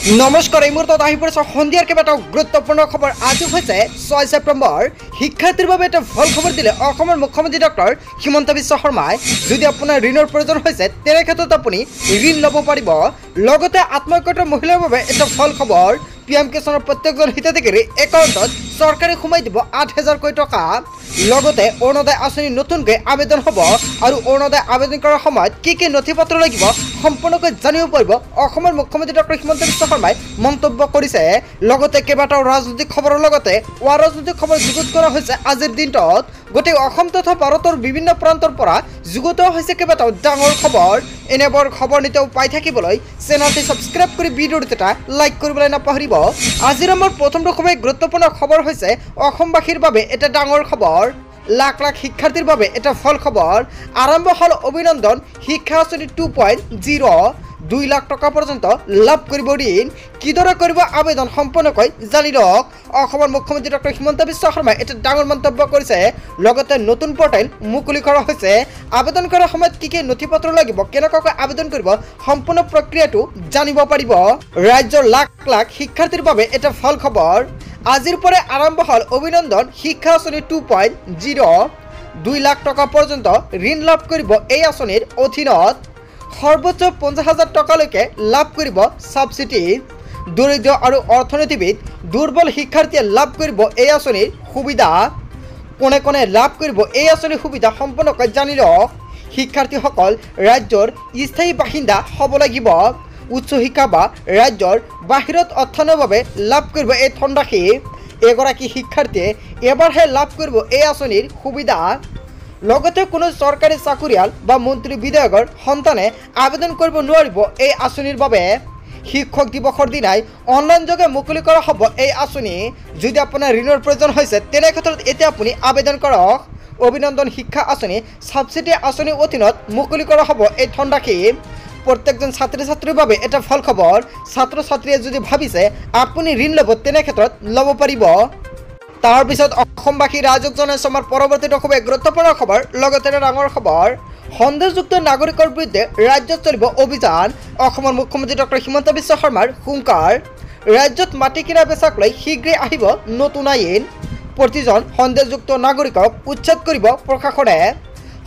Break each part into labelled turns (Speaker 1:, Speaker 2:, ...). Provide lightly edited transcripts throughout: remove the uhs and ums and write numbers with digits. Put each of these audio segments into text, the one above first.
Speaker 1: নমস্কাৰ এই মুহূৰ্তত আহি পৰিছে সন্ধিয়াৰ কেইবাটাও গুৰুত্বপূৰ্ণ খবৰ। আজি হৈছে 6 ছেপ্টেম্বৰ। শিক্ষাৰ্থীৰ বাবে এটা ভাল খবৰ দিলে অসমৰ মুখ্যমন্ত্ৰী ডক্টৰ হিমন্ত বিশ্ব শৰ্মাই। যদি আপোনাৰ ঋণৰ প্ৰয়োজন হৈছে তেনে ক্ষেত্ৰত আপুনি ঋণ ল'ব পাৰিব। লগতে আত্মহত্যা মহিলাৰ বাবে এটা ভাল খবৰ। PM কিষাণৰ প্ৰত্যেকজন হিতাধিকাৰীৰ একাউণ্টত চৰকাৰে সোমাই দিব 8,000 কোটি টকা। লগতে অৰুণোদয় আঁচনি নতুনকৈ আবেদন হ'ব আৰু অৰুণোদয় আবেদন কৰাৰ সময়ত কি নথিপত্ৰ লাগিব সম্পূৰ্ণকৈ জানিব পাৰিব অসমৰ মুখ্যমন্ত্ৰী ডক্টৰ হিমন্ত বিশ্ব শৰ্মাই মন্তব্য কৰিছে। লগতে কেইবাটাও ৰাজনৈতিক খবৰৰ লগতে অৰাজনৈতিক খবৰ যুগুত কৰা হৈছে আজিৰ দিনটোত। গোটেই অসম তথা ভাৰতৰ বিভিন্ন প্ৰান্তৰ পৰা যুগুত হৈছে কেইবাটাও ডাঙৰ খবৰ। এনেবোৰ খবৰ নিতেও পাই থাকিবলৈ চেনেলটি ছাবস্ক্ৰাইব কৰি ভিডিঅ'টো এটা লাইক কৰিবলৈ নাপাহৰিব। আজিৰ আমাৰ প্ৰথমটো খুবেই গুৰুত্বপূৰ্ণ খবৰ হৈছে অসমবাসীৰ বাবে এটা ডাঙৰ খবৰ। লাখ লাখ শিক্ষাৰ্থীৰ বাবে এটা ভাল খবৰ। আৰম্ভ হ'ল অভিনন্দন শিক্ষা আঁচনি 2.0। 2 লাখ টকা পৰ্যন্ত লাভ কৰিব ঋণ। কিদৰে কৰিব আবেদন সম্পূৰ্ণকৈ জানি লওক। অসমৰ মুখ্যমন্ত্ৰী ডক্টৰ হিমন্ত বিশ্ব শৰ্মাই এটা ডাঙৰ মন্তব্য কৰিছে। লগতে নতুন পৰ্টেল মুকলি কৰা হৈছে। আবেদন কৰাৰ সময়ত কি নথিপত্ৰ লাগিব, কেনেকুৱাকৈ আবেদন কৰিব সম্পূৰ্ণ প্ৰক্ৰিয়াটো জানিব পাৰিব। ৰাজ্যৰ লাখ লাখ শিক্ষাৰ্থীৰ বাবে এটা ভাল খবৰ। আজিৰ পৰাই আৰম্ভ হ'ল অভিনন্দন শিক্ষা আঁচনি 2.0। 2 লাখ টকা পৰ্যন্ত ঋণ লাভ কৰিব এই আঁচনিৰ অধীনত। সৰ্বোচ্চ 50,000 টকালৈকে লাভ কৰিব ছাবচিডি। দৰিদ্ৰ আৰু অৰ্থনীতিবিদ দুৰ্বল শিক্ষাৰ্থীয়ে লাভ কৰিব এই আঁচনিৰ সুবিধা। কোনে কোনে লাভ কৰিব এই আঁচনিৰ সুবিধা সম্পূৰ্ণকৈ জানি লওক। শিক্ষাৰ্থীসকল ৰাজ্যৰ স্থায়ী বাসিন্দা হ'ব লাগিব। উচ্চ শিক্ষা বা ৰাজ্যৰ বাহিৰত অধ্যয়নৰ বাবে লাভ কৰিব এই ধনৰাশি। এগৰাকী শিক্ষাৰ্থীয়ে এবাৰহে লাভ কৰিব এই আঁচনিৰ সুবিধা। লগতে কোনো চৰকাৰী চাকৰিয়াল বা মন্ত্ৰী বিধায়কৰ সন্তানে আবেদন কৰিব নোৱাৰিব এই আঁচনিৰ বাবে। শিক্ষক দিৱসৰ দিনাই অনলাইনযোগে মুকলি কৰা হ'ব এই আঁচনি। যদি আপোনাৰ ঋণৰ প্ৰয়োজন হৈছে তেনে ক্ষেত্ৰত এতিয়া আপুনি আবেদন কৰক। অভিনন্দন শিক্ষা আঁচনি ছাবচিডি আঁচনিৰ অধীনত মুকলি কৰা হ'ব এই ধনৰাশি। প্ৰত্যেকজন ছাত্ৰী ছাত্ৰীৰ বাবে এটা ভাল খবৰ। ছাত্ৰ ছাত্ৰীয়ে যদি ভাবিছে আপুনি ঋণ ল'ব তেনে ক্ষেত্ৰত ল'ব পাৰিব। তাৰপিছত অসমবাসী ৰাইজক জনাইছো আমাৰ পৰৱৰ্তীটো খুবেই গুৰুত্বপূৰ্ণ খবৰ। লগতে ডাঙৰ খবৰ, সন্দেহযুক্ত নাগৰিকৰ বিৰুদ্ধে ৰাজ্যত চলিব অভিযান। অসমৰ মুখ্যমন্ত্ৰী ডক্টৰ হিমন্ত বিশ্ব শৰ্মাৰ হুংকাৰ। ৰাজ্যত মাটি কিনা বেচাক লৈ শীঘ্ৰেই আহিব নতুন আইন। প্ৰতিজন সন্দেহযুক্ত নাগৰিকক উচ্ছেদ কৰিব প্ৰশাসনে।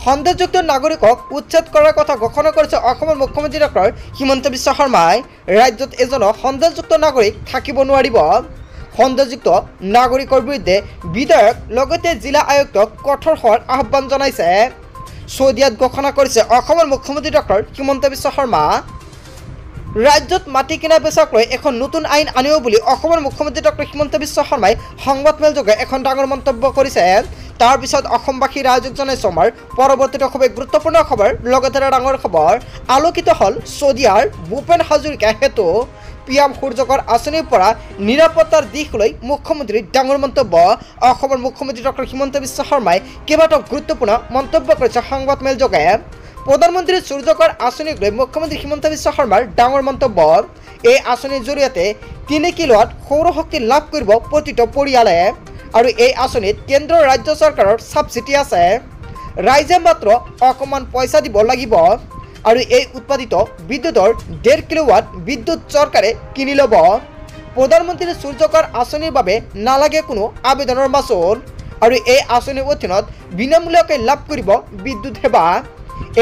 Speaker 1: সন্দেহযুক্ত নাগৰিকক উচ্ছেদ কৰাৰ কথা ঘোষণা কৰিছে অসমৰ মুখ্যমন্ত্ৰী ডক্টৰ হিমন্ত বিশ্ব শৰ্মাই। ৰাজ্যত এজনো সন্দেহযুক্ত নাগৰিক থাকিব নোৱাৰিব। সন্দেহযুক্ত নাগৰিকৰ বিৰুদ্ধে বিধায়ক লগতে জিলা আয়ুক্তক কঠোৰ হোৱাৰ আহ্বান জনাইছে। চৌদিয়াত ঘোষণা কৰিছে অসমৰ মুখ্যমন্ত্ৰী ডক্টৰ হিমন্ত বিশ্ব শৰ্মা। ৰাজ্যত মাটি কিনা বেচাক লৈ এখন নতুন আইন আনিব বুলি অসমৰ মুখ্যমন্ত্ৰী ডক্টৰ হিমন্ত বিশ্ব শৰ্মাই সংবাদমেলযোগে এখন ডাঙৰ মন্তব্য কৰিছে। তাৰপিছত অসমবাসী ৰাইজক জনাইছো আমাৰ পৰৱৰ্তীটো খুবেই গুৰুত্বপূৰ্ণ খবৰ। লগতে ডাঙৰ খবৰ, আলোকিত হ'ল চৌদিয়াৰ ভূপেন হাজৰিকা সেতু। PM সূৰ্যকৰ আঁচনিৰ পৰা নিৰাপত্তাৰ দিশ লৈ মুখ্যমন্ত্ৰীৰ ডাঙৰ মন্তব্য। অসমৰ মুখ্যমন্ত্ৰী ডক্টৰ হিমন্ত বিশ্ব শৰ্মাই কেইবাটাও গুৰুত্বপূৰ্ণ মন্তব্য কৰিছে সংবাদমেলযোগে। প্ৰধানমন্ত্ৰী সূৰ্যকৰ আঁচনিক লৈ মুখ্যমন্ত্ৰী হিমন্ত বিশ্ব শৰ্মাৰ ডাঙৰ মন্তব্য। এই আঁচনিৰ জৰিয়তে 3 কিলোৱাট সৌৰশক্তি লাভ কৰিব প্ৰতিটো পৰিয়ালে। আৰু এই আঁচনিত কেন্দ্ৰ ৰাজ্য চৰকাৰৰ ছাবচিডি আছে। ৰাইজে মাত্ৰ অকণমান পইচা দিব লাগিব আৰু এই উৎপাদিত বিদ্যুতৰ 1.5 কিলোৱাট বিদ্যুৎ চৰকাৰে কিনি ল'ব। প্ৰধানমন্ত্ৰী সূৰ্যকৰ আঁচনিৰ বাবে নালাগে কোনো আবেদনৰ মাচুল আৰু এই আঁচনিৰ অধীনত বিনামূলীয়াকৈ লাভ কৰিব বিদ্যুৎ সেৱা।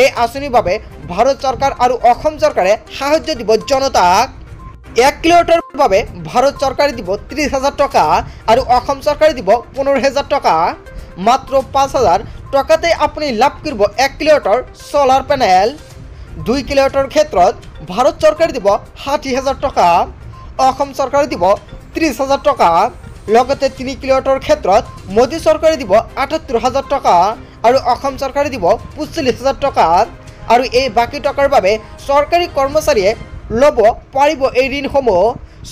Speaker 1: এই আঁচনিৰ বাবে ভাৰত চৰকাৰ আৰু অসম চৰকাৰে সাহায্য দিব জনতাক। 1 কিলোৱাটৰ বাবে ভাৰত চৰকাৰে দিব 30,000 টকা আৰু অসম চৰকাৰে দিব 15,000 টকা। মাত্ৰ 5,000 টকাতে আপুনি লাভ কৰিব 1 কিলোৱাটৰ ছ'লাৰ পেনেল। 2 কিলোৱাটৰ ক্ষেত্ৰত ভাৰত চৰকাৰে দিব 60,000 টকা, অসম চৰকাৰে দিব 30,000 টকা। লগতে 3 কিলোৱাটৰ ক্ষেত্ৰত মোদী চৰকাৰে দিব 78,000 টকা আৰু অসম চৰকাৰে দিব 45,000 টকা। আৰু এই বাকী টকাৰ বাবে চৰকাৰী কৰ্মচাৰীয়ে ল'ব পাৰিব এই ঋণসমূহ।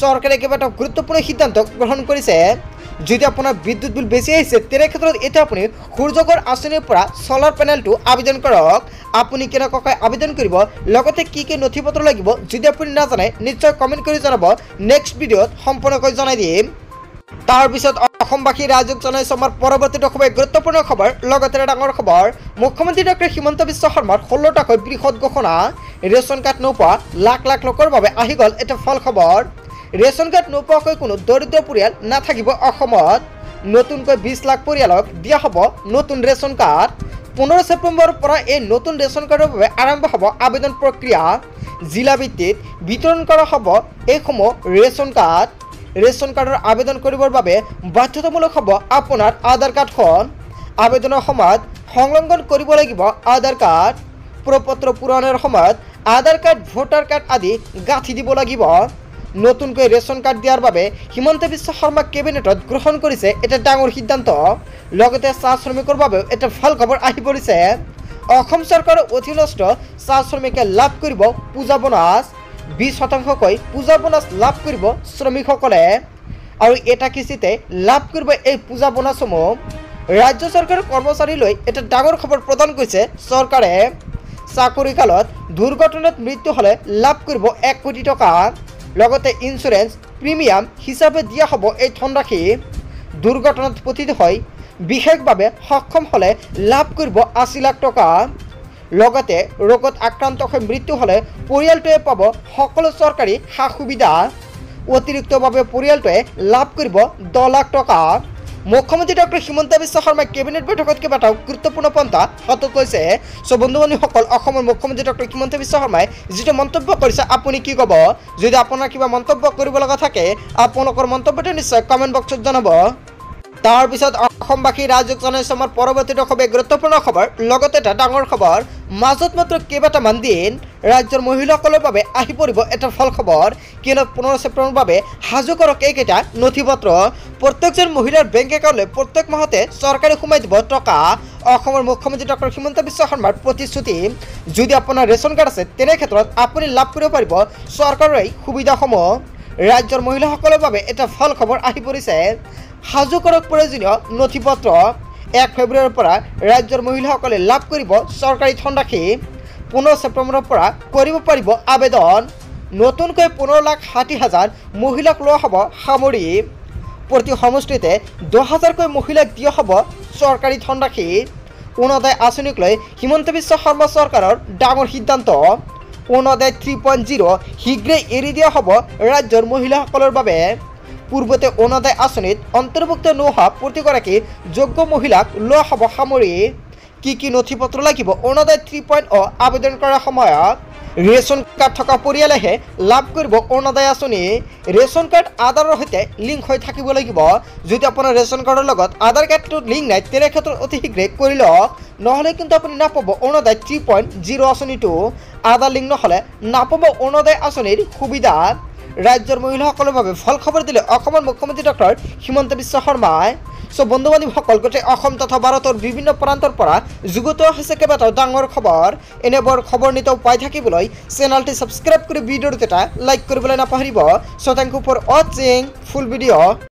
Speaker 1: চৰকাৰে কেইবাটাও গুৰুত্বপূৰ্ণ সিদ্ধান্ত গ্ৰহণ কৰিছে। যদি আপোনাৰ বিদ্যুৎ বিল বেছি আহিছে তেনে ক্ষেত্ৰত এতিয়া আপুনি সূৰ্যকৰ আঁচনিৰ পৰা ছ'লাৰ পেনেলটো আবেদন কৰক। আপুনি কেনেকুৱাকৈ আবেদন কৰিব, লগতে কি নথিপত্ৰ লাগিব যদি আপুনি নাজানে নিশ্চয় কমেণ্ট কৰি জনাব। নেক্সট ভিডিঅ'ত সম্পূৰ্ণকৈ জনাই দিম। তাৰপিছত অসমবাসী ৰাইজক জনাইছো আমাৰ পৰৱৰ্তীটো খুবেই গুৰুত্বপূৰ্ণ খবৰ। লগতে ডাঙৰ খবৰ, মুখ্যমন্ত্ৰী ডক্টৰ হিমন্ত বিশ্ব শৰ্মাৰ 16টাকৈ বৃহৎ ঘোষণা। ৰেচন কাৰ্ড নোপোৱা লাখ লাখ লোকৰ বাবে আহি গ'ল এটা ভাল খবৰ। ৰেচন কাৰ্ড নোপোৱাকৈ কোনো দৰিদ্ৰ পৰিয়াল নাথাকিব অসমত। নতুনকৈ 20 লাখ পৰিয়ালক দিয়া হ'ব নতুন ৰেচন কাৰ্ড। 15 ছেপ্টেম্বৰৰ পৰা এই নতুন ৰেচন কাৰ্ডৰ বাবে আৰম্ভ হ'ব আবেদন প্ৰক্ৰিয়া। জিলা ভিত্তিত বিতৰণ কৰা হ'ব এইসমূহ ৰেচন কাৰ্ড। ৰেচন কাৰ্ডৰ আবেদন কৰিবৰ বাবে বাধ্যতামূলক হ'ব আপোনাৰ আধাৰ কাৰ্ডখন। আবেদনৰ সময়ত সংলগ্ন কৰিব লাগিব আধাৰ কাৰ্ড। প্ৰপত্ৰ পূৰণৰ সময়ত আধাৰ কাৰ্ড, ভোটাৰ কাৰ্ড আদি গাঁঠি দিব লাগিব। নতুনকৈ ৰেচন কাৰ্ড দিয়াৰ বাবে হিমন্ত বিশ্ব শৰ্মা কেবিনেটত গ্ৰহণ কৰিছে এটা ডাঙৰ সিদ্ধান্ত। লগতে চাহ শ্ৰমিকৰ বাবেও এটা ভাল খবৰ আহি পৰিছে। অসম চৰকাৰৰ অধীনস্থ চাহ শ্ৰমিকে লাভ কৰিব পূজা বোনাছ। 20% পূজা বোনাছ লাভ কৰিব শ্ৰমিকসকলে আৰু এটা কিস্তিতে লাভ কৰিব এই পূজা বোনাছসমূহ। ৰাজ্য চৰকাৰৰ কৰ্মচাৰীলৈ এটা ডাঙৰ খবৰ প্ৰদান কৰিছে চৰকাৰে। চাকৰি কালত দুৰ্ঘটনাত মৃত্যু হ'লে লাভ কৰিব 1 কোটি টকা। লগতে ইঞ্চুৰেঞ্চ প্ৰিমিয়াম হিচাপে দিয়া হ'ব এই ধনৰাশি। দুৰ্ঘটনাত পতিত হৈ বিশেষভাৱে সক্ষম হ'লে লাভ কৰিব 80 লাখ টকা। লগতে ৰোগত আক্ৰান্ত হৈ মৃত্যু হ'লে পৰিয়ালটোৱে পাব সকলো চৰকাৰী সা সুবিধা। অতিৰিক্তভাৱে পৰিয়ালটোৱে লাভ কৰিব 10 লাখ টকা। মুখ্যমন্ত্ৰী ডক্টৰ হিমন্ত বিশ্ব শৰ্মাই কেবিনেট বৈঠকত কেইবাটাও গুৰুত্বপূৰ্ণ পন্থা হাতত লৈছে। বন্ধু বান্ধৱীসকল, অসমৰ মুখ্যমন্ত্ৰী ডক্টৰ হিমন্ত বিশ্ব শৰ্মাই যিটো মন্তব্য কৰিছে আপুনি কি ক'ব? যদি আপোনাৰ কিবা মন্তব্য কৰিব লগা থাকে আপোনালোকৰ মন্তব্যটো নিশ্চয় কমেণ্ট বক্সত জনাব। তাৰপিছত অসমবাসী ৰাইজক জনাইছোঁ আমাৰ পৰৱৰ্তী খুবেই গুৰুত্বপূৰ্ণ খবৰ। লগতে এটা ডাঙৰ খবৰ, মাজত মাত্ৰ কেইবাটামান দিন ৰাজ্যৰ মহিলাসকলৰ বাবে আহি পৰিব এটা ভাল খবৰ। কিয়নো 15 ছেপ্টেম্বৰৰ বাবে সাজু কৰক এইকেইটা নথি পত্ৰ। প্ৰত্যেকজন মহিলাৰ বেংক একাউণ্টলৈ প্ৰত্যেক মাহতে চৰকাৰে সোমাই দিব টকা। অসমৰ মুখ্যমন্ত্ৰী ডক্টৰ হিমন্ত বিশ্ব শৰ্মাৰ প্ৰতিশ্ৰুতি। যদি আপোনাৰ ৰেচন কাৰ্ড আছে তেনে ক্ষেত্ৰত আপুনি লাভ কৰিব পাৰিব চৰকাৰৰ এই সুবিধাসমূহ। ৰাজ্যৰ মহিলাসকলৰ বাবে এটা ভাল খবৰ আহি পৰিছে। সাজু কৰক প্ৰয়োজনীয় নথি পত্ৰ। 1 ফেব্ৰুৱাৰীৰ পৰা ৰাজ্যৰ মহিলাসকলে লাভ কৰিব চৰকাৰী ধনৰাশি। 15 ছেপ্টেম্বৰৰ পৰা কৰিব পাৰিব আবেদন। নতুনকৈ 15,60,000 মহিলাক লোৱা হ'ব সামৰি। প্ৰতি সমষ্টিতে 10,000কৈ মহিলাক দিয়া হ'ব চৰকাৰী ধনৰাশি। অৰুণোদয় আঁচনিক লৈ হিমন্ত বিশ্ব শৰ্মা চৰকাৰৰ ডাঙৰ সিদ্ধান্ত। অৰুণোদয় 3.0 শীঘ্ৰেই এৰি দিয়া হ'ব ৰাজ্যৰ মহিলাসকলৰ বাবে। পূৰ্বতে অৰুণোদয় আঁচনিত অন্তৰ্ভুক্ত নোহোৱা প্ৰতিগৰাকী যোগ্য মহিলাক লোৱা হ'ব সামৰি। কি নথি পত্ৰ লাগিব অৰুণোদয় 3.0 আবেদন কৰাৰ সময়ত? ৰেচন কাৰ্ড থকা পৰিয়ালেহে লাভ কৰিব অৰুণোদয় আঁচনি। ৰেচন কাৰ্ড আধাৰৰ সৈতে লিংক হৈ থাকিব লাগিব। যদি আপোনাৰ ৰেচন কাৰ্ডৰ লগত আধাৰ কাৰ্ডটোত লিংক নাই তেনে ক্ষেত্ৰত অতি শীঘ্ৰে কৰি লওক, নহ'লে কিন্তু আপুনি নাপাব অৰুণোদয় 3.0 আঁচনিটো। আধাৰ লিংক নহ'লে নাপাব অৰুণোদয় আঁচনিৰ সুবিধা। ৰাজ্যৰ মহিলাসকলৰ বাবে ভাল খবৰ দিলে অসমৰ মুখ্যমন্ত্ৰী ডক্টৰ হিমন্ত বিশ্ব শৰ্মাই। বন্ধু বান্ধৱীসকল, গোটেই অসম তথা ভাৰতৰ বিভিন্ন প্ৰান্তৰ পৰা যুগুত হৈছে কেইবাটাও ডাঙৰ খবৰ। এনেবোৰ খবৰ নিতৌ পাই থাকিবলৈ চেনেলটি ছাবস্ক্ৰাইব কৰি ভিডিঅ'টো এটা লাইক কৰিবলৈ নাপাহৰিব। থ্যাংক ইউ ফৰ ৱাচিং ফুল ভিডিঅ'।